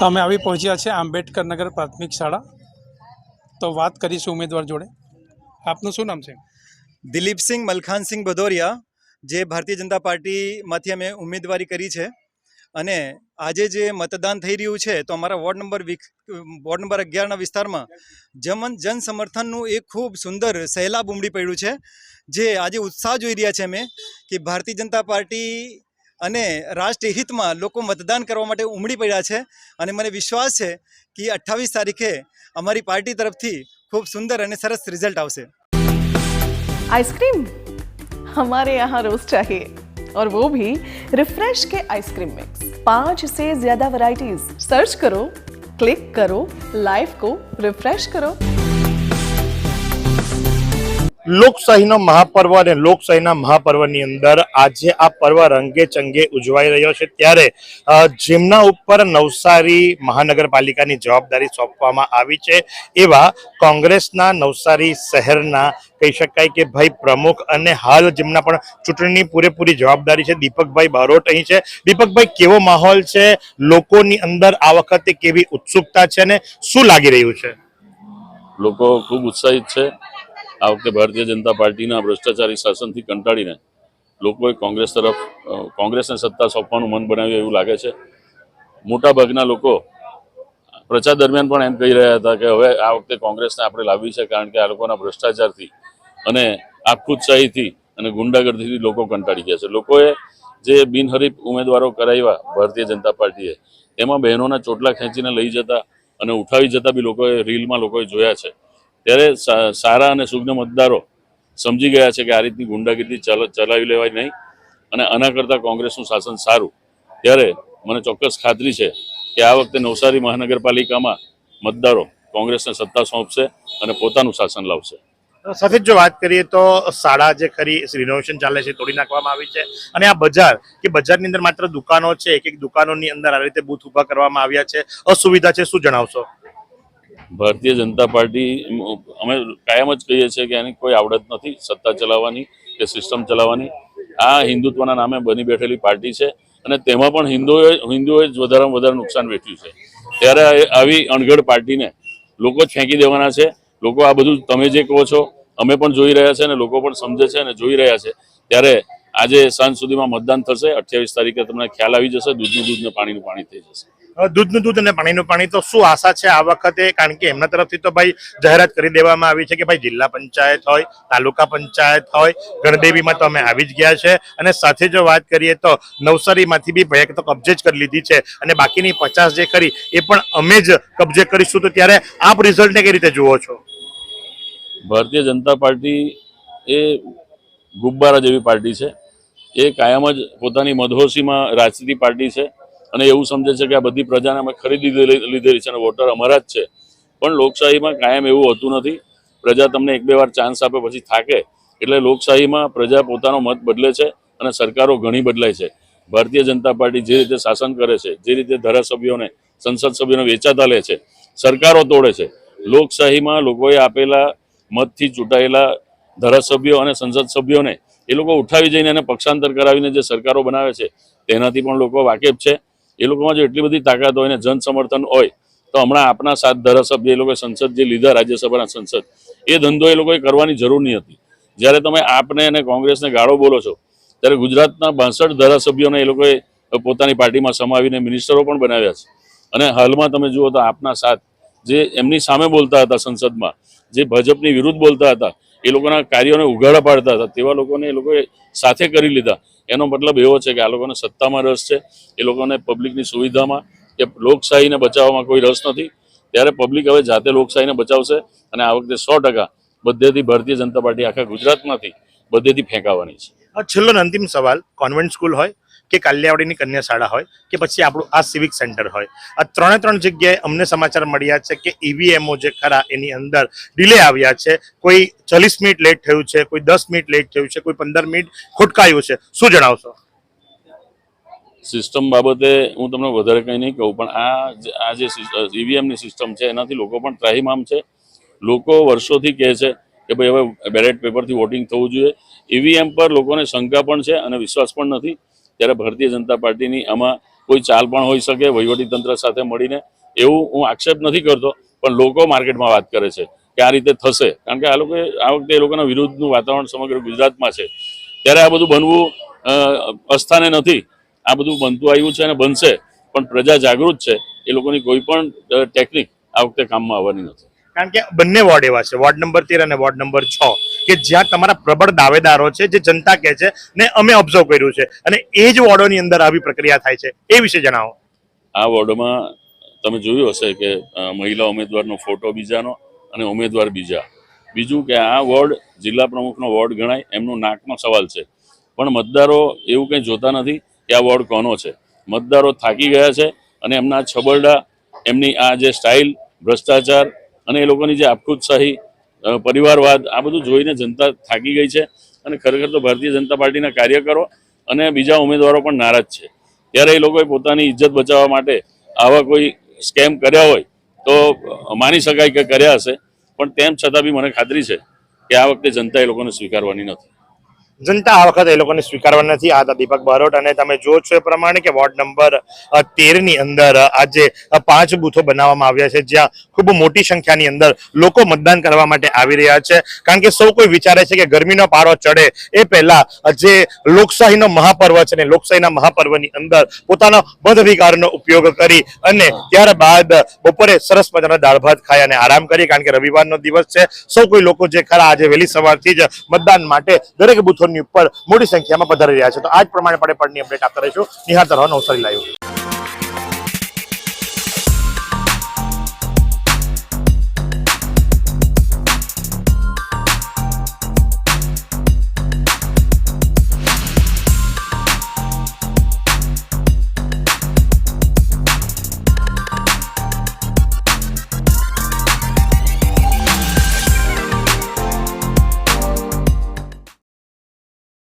અમે આવી પહોંચ્યા છે આંબેડકર નગર પ્રાથમિક શાળા. તો વાત કરીશું ઉમેદવાર જોડે. આપનું શું નામ છે? દિલીપસિંહ મલખાનસિંહ ભદૌરિયા, જે ભારતીય જનતા પાર્ટીમાંથી અમે ઉમેદવારી કરી છે. અને આજે જે મતદાન થઈ રહ્યું છે તો અમારા વોર્ડ નંબર 11ના વિસ્તારમાં જન સમર્થનનું એક ખૂબ સુંદર સહેલાબ ઉમડી પડ્યું છે. જે આજે ઉત્સાહ જોઈ રહ્યા છે અમે કે ભારતીય જનતા પાર્ટી અને રાષ્ટ્રીય હિતમાં લોકો મતદાન કરવા માટે ઉમડી પડ્યા છે. અને મને વિશ્વાસ છે કે 28 તારીખે અમારી પાર્ટી તરફથી ખૂબ સુંદર અને સરસ રિઝલ્ટ આવશે. आइसक्रीम हमारे यहाँ रोज चाहिए, और वो भी रिफ्रेश के आइसक्रीम मिक्स। 5 से ज्यादा वैरायटीज। सर्च करो, क्लिक करो, लाइफ को रिफ्रेश करो। લોકશાહીનો મહાપર્વ અને લોકશાહીના મહાપર્વની અંદર આજે આ પર્વ રંગે ચંગે ઉજવાઈ રહ્યો છે, ત્યારે જેમના ઉપર નવસારી મહાનગરપાલિકાની જવાબદારી સોંપવામાં આવી છે એવા કોંગ્રેસના નવસારી શહેરના કહી શકાય કે ભાઈ પ્રમુખ અને હાલ જેમના પણ ચૂંટણીની પૂરેપૂરી જવાબદારી છે, દીપકભાઈ બારોટ અહીં છે. દીપકભાઈ, કેવો માહોલ છે લોકોની અંદર આ વખતે, કેવી ઉત્સુકતા છે અને શું લાગી રહ્યું છે? લોકો ખૂબ ઉત્સાહિત છે. આ વખતે ભારતીય જનતા પાર્ટીના ભ્રષ્ટાચારી શાસનથી કંટાળીને લોકોએ કોંગ્રેસને સત્તા સોંપવાનું મન બનાવ્યું એવું લાગે છે. મોટાભાગના લોકો પ્રચાર દરમિયાન પણ એમ કહી રહ્યા હતા કે હવે આ વખતે કોંગ્રેસને આપણે લાવવી છે, કારણ કે આ લોકોના ભ્રષ્ટાચારથી અને આખુદશાહીથી અને ગુંડાગર્દીથી લોકો કંટાળી ગયા છે. લોકોએ જે બિનહરીફ ઉમેદવારો કરાવ્યા ભારતીય જનતા પાર્ટીએ, એમાં બહેનોના ચોટલા ખેંચીને લઈ જતા અને ઉઠાવી જતા બી લોકોએ રીલમાં લોકોએ જોયા છે. ત્યારે સારા અને સુજ્ઞ મતદારો સમજી ગયા છે કે આ રીતની ગુંડાગીરી ચલાવી લેવાય નહીં અને આના કરતાં કોંગ્રેસનું શાસન સારું. ત્યારે મને ચોક્કસ ખાતરી છે કે આ વખતે નવસારી મહાનગરપાલિકામાં મતદારો કોંગ્રેસને સત્તા સોંપશે અને પોતાનું શાસન લાવશે. સાથે જો વાત કરીએ તો શાળા જે ખરી રિનોવેશન ચાલે છે, તોડી નાખવામાં આવી છે, અને આ બજારની અંદર માત્ર દુકાનો છે, એક દુકાનોની અંદર આ રીતે બૂથ ઉભા કરવામાં આવ્યા છે, અસુવિધા છે, શું જણાવશો? ભારતીય જનતા પાર્ટી અમે કાયમ જ કહીએ છીએ કે એની કોઈ આવડત નથી સત્તા ચલાવવાની કે સિસ્ટમ ચલાવવાની. આ હિન્દુત્વના નામે બની બેઠેલી પાર્ટી છે અને તેમાં પણ હિન્દુઓએ જ વધારેમાં વધારે નુકસાન વેઠ્યું છે. ત્યારે આવી અણઘડ પાર્ટીને લોકો જ ફેંકી દેવાના છે. લોકો આ બધું તમે જે કહો છો અમે પણ જોઈ રહ્યા છે અને લોકો પણ સમજે છે અને જોઈ રહ્યા છે. ત્યારે આજે સાંજ સુધીમાં મતદાન થશે. 28 તારીખે તમને ખ્યાલ આવી જશે. દૂધનું દૂધ ને પાણીનું પાણી થઈ જશે. દૂધનું દૂધ અને પાણીનું પાણી. તો શું આશા છે આ વખતે? કારણ કે એમના તરફથી તો ભાઈ જાહેરાત કરી દેવામાં આવી છે કે ભાઈ જિલ્લા પંચાયત હોય, તાલુકા પંચાયત હોય, ગણદેવીમાં તો અમે આવી જ ગયા છે, અને સાથે જો વાત કરીએ તો નવસારીમાંથી બી ભાઈ તો કબજે જ કરી લીધી છે, અને બાકીની 50 જે ખરી એ પણ અમે જ કબજે કરીશું. તો ત્યારે આપ રિઝલ્ટને કઈ રીતે જુઓ છો? ભારતીય જનતા પાર્ટી એ ગુબ્બારા જેવી પાર્ટી છે. એ કાયમ જ પોતાની મદહોશીમાં રાજકીય પાર્ટી છે અને એવું સમજે છે કે આ બધી પ્રજાને અમે ખરીદી લીધેલી છે અને વોટર અમારા જ છે. પણ લોકશાહીમાં કાયમ એવું હોતું નથી. પ્રજા તમને 1-2 વાર ચાન્સ આપે પછી થાકે. એટલે લોકશાહીમાં પ્રજા પોતાનો મત બદલે છે અને સરકારો ઘણી બદલાય છે. ભારતીય જનતા પાર્ટી જે રીતે શાસન કરે છે, જે રીતે ધારાસભ્યોને, સંસદ સભ્યોને વેચાતા લે છે, સરકારો તોડે છે. લોકશાહીમાં લોકોએ આપેલા મતથી ચૂંટાયેલા ધારાસભ્યો અને સંસદ સભ્યોને એ લોકો ઉઠાવી જઈને એને પક્ષાંતર કરાવીને જે સરકારો બનાવે છે તેનાથી પણ લોકો વાકેફ છે. એ લોકોમાં જો એટલી બધી તાકાત હોય ને જન સમર્થન હોય તો હમણાં આપણા 7 ધારાસભ્ય એ લોકોએ સંસદ જે લીધા, રાજ્યસભાના સંસદ, એ ધંધો એ લોકોએ કરવાની જરૂર નહીં હતી. જ્યારે તમે આપને અને કોંગ્રેસને ગાળો બોલો છો ત્યારે ગુજરાતના 62 ધારાસભ્યોને એ લોકોએ પોતાની પાર્ટીમાં સમાવીને મિનિસ્ટરો પણ બનાવ્યા છે. અને હાલમાં તમે જુઓ તો આપના 7 જે એમની સામે બોલતા હતા સંસદમાં, જે ભાજપની વિરુદ્ધ બોલતા હતા, એ લોકોના કાર્યોને ઉઘાડા પાડતા હતા, તેવા લોકોને એ લોકોએ સાથે કરી લીધા. એનો મતલબ એવો છે કે આ લોકોને સત્તામાં રસ છે. એ લોકોને પબ્લિકની સુવિધામાં કે લોકશાહીને બચાવવામાં કોઈ રસ નથી. ત્યારે પબ્લિક હવે જાતે લોકશાહીને બચાવશે અને આ વખતે 100% બધેથી ભારતીય જનતા પાર્ટી આખા ગુજરાતમાંથી બધેથી ફેંકાવાની છે. છેલ્લો અંતિમ સવાલ, કોન્વેન્ટ સ્કૂલ હોય કે કાલિયાવાડીની કન્યા શાળા હોય કે પછી આપણું આ સિવિક સેન્ટર હોય, આ 3 જગ્યાએ અમને સમાચાર મળ્યા છે કે ઈવીએમઓ જે ખરા એની અંદર ડિલે આવ્યા છે. કોઈ 40 મિનિટ લેટ થયું છે, કોઈ 10 મિનિટ લેટ થયું છે, કોઈ 15 મિનિટ ખોટકાયું છે. શું જણાવશો? સિસ્ટમ બાબતે હું તમને વધારે કંઈ નહીં કહું, પણ આ જે ઈવીએમની સિસ્ટમ છે એનાથી લોકો પણ ત્રાહિમામ છે. લોકો વર્ષોથી કહે છે કે ભાઈ હવે બેલેટ પેપરથી વોટિંગ થવું જોઈએ. ઈવીએમ પર લોકોને શંકા પણ છે અને વિશ્વાસ પણ નથી. ત્યારે ભારતીય જનતા પાર્ટીની આમાં કોઈ ચાલ પણ હોઈ શકે વહીવટી તંત્ર સાથે મળીને, એવું હું આક્ષેપ નથી કરતો, પણ લોકો માર્કેટમાં વાત કરે છે કે આ રીતે થશે, કારણ કે આ વખતે એ લોકોના વિરુદ્ધનું વાતાવરણ સમગ્ર ગુજરાતમાં છે. ત્યારે આ બધું બનવું અસ્થાને નથી, આ બધું બનતું આવ્યું છે અને બનશે, પણ પ્રજા જાગૃત છે. એ લોકોની કોઈ પણ ટેકનિક આ વખતે કામમાં આવવાની નથી. કારણ કે બંને વોર્ડ એવા છે, વોર્ડ નંબર 13 અને વોર્ડ નંબર 6, કે જ્યાં તમારા પ્રબળ દાવેદારો છે, જે જનતા કહે છે ને અમે ઓબ્ઝર્વ કર્યું છે, અને એ જ વોર્ડોની અંદર આવી પ્રક્રિયા થાય છે, એ વિશે જણાવો. આ વોર્ડમાં તમે જોયું હશે કે મહિલા ઉમેદવારનો ફોટો બીજાનો અને ઉમેદવાર બીજું કે આ વોર્ડ જિલ્લા પ્રમુખનો વોર્ડ ગણાય, એમનું નાકનો સવાલ છે. પણ મતદારો એવું કંઈ જોતા નથી કે આ વોર્ડ કોનો છે. મતદારો થાકી ગયા છે અને એમના છબરડા, એમની આ જે સ્ટાઇલ, ભ્રષ્ટાચાર અને એ લોકોની જે આપખુદશાહી, પરિવારવાદ, આ બધું જોઈને જનતા થાકી ગઈ છે. અને ખરેખર તો ભારતીય જનતા પાર્ટીના કાર્યકરો અને બીજા ઉમેદવારો પણ નારાજ છે. ત્યારે એ લોકોએ પોતાની ઇજ્જત બચાવવા માટે આવા કોઈ સ્કેમ કર્યા હોય તો માની શકાય કે કર્યા હશે, પણ તેમ છતાં બી મને ખાતરી છે કે આ વખતે જનતા એ લોકોને સ્વીકારવાની નથી. જનતા આ વખતે એ લોકોને સ્વીકારવા નથી. આ હતા દીપક બારોટ, અને તમે જો છો એ પ્રમાણે કે વોર્ડ નંબર 13 ની અંદર આજે 5 બૂથો બનાવવામાં આવ્યા છે, જ્યાં ખૂબ મોટી સંખ્યાની અંદર લોકો મતદાન કરવા માટે આવી રહ્યા છે. કારણ કે સૌ કોઈ વિચારે છે કે ગરમીનો પારો ચડે એ પહેલા જે લોકશાહીનો મહાપર્વ છે ને લોકશાહીના મહાપર્વની અંદર પોતાનો મતાધિકારનો ઉપયોગ કરી અને ત્યારબાદ બપોરે સરસ મજાના દાળ ભાત ખાઈ અને આરામ કરી, કારણ કે રવિવારનો દિવસ છે. સૌ કોઈ લોકો જે ખરા આજે વહેલી સવારથી જ મતદાન માટે દરેક બૂથો ઉપર મોટી સંખ્યામાં પધારી રહ્યા છે. તો આજ પ્રમાણે પડની અપડેટ આપતા રહીશું. નિહાળતા રહો નવસારી લાઈવ.